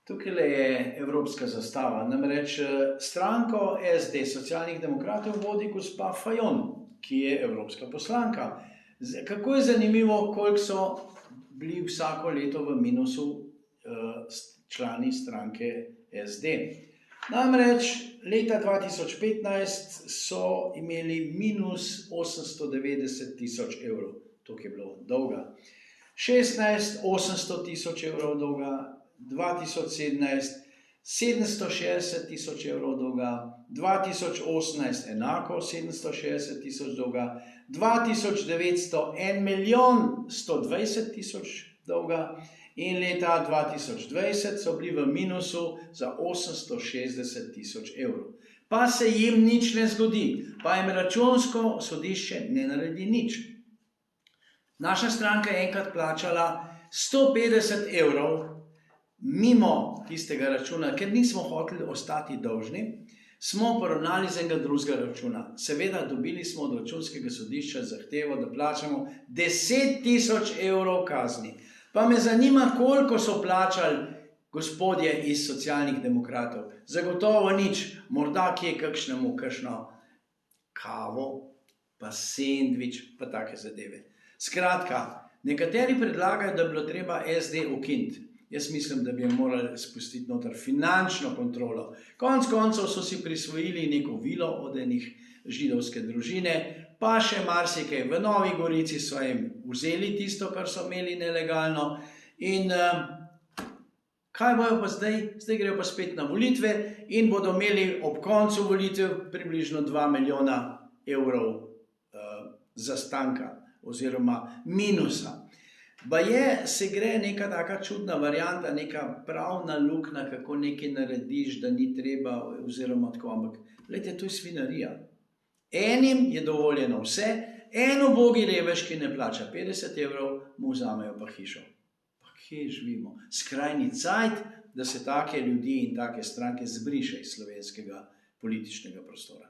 Tukaj je evropska zastava, namreč stranko SD, socialnih demokratov, vodi gospa Fajon, ki je evropska poslanka. Kako je zanimivo, koliko so bili vsako leto v minusu člani stranke SD. Namreč leta 2015 so imeli minus 890 tisoč evrov, to je bilo dolga. 16 800 tisoč evrov dolga, 2017 760 tisoč evrov dolga, 2018 enako 760 tisoč dolga, 2019 1 milijon 120 tisoč dolga in leta 2020 so bili v minusu za 860 tisoč evrov. Pa se jim nič ne zgodi, pa jim računsko sodišče ne naredi nič. Naša stranka je enkrat plačala 150 evrov mimo tistega računa, ker nismo hoteli ostati dolžni, smo poravnali z enega drugega računa. Seveda dobili smo od računskega sodišča zahtevo, da plačamo 10 tisoč evrov kazni. Pa me zanima, koliko so plačali gospodje iz socialnih demokratov. Zagotovo nič, morda kje kakšnemu kakšno kavo, pa sendvič, pa take zadeve. Skratka, nekateri predlagajo, da bi bilo treba SD ukiniti. Jaz mislim, da bi morali spustiti noter finančno kontrolo. Konec koncev so si prisvojili neko vilo od enih židovske družine, pa še marsikaj. V Novi Gorici so jim vzeli tisto, kar so imeli nelegalno. In kaj bojo pa zdaj? Zdaj grejo pa spet na volitve in bodo imeli ob koncu volitev približno 2 milijona evrov zastanka oziroma minusa. Baje se gre neka taka čudna varianta, neka pravna luknja, kako nekaj narediš, da ni treba, oziroma tako, ampak glejte, to je svinarija. Enim je dovoljeno vse, en ubogi revež, ki ne plača 50 evrov, mu vzamejo pa hišo. Pa kje živimo? Skrajni cajt, da se take ljudi in take stranke zbriše iz slovenskega političnega prostora.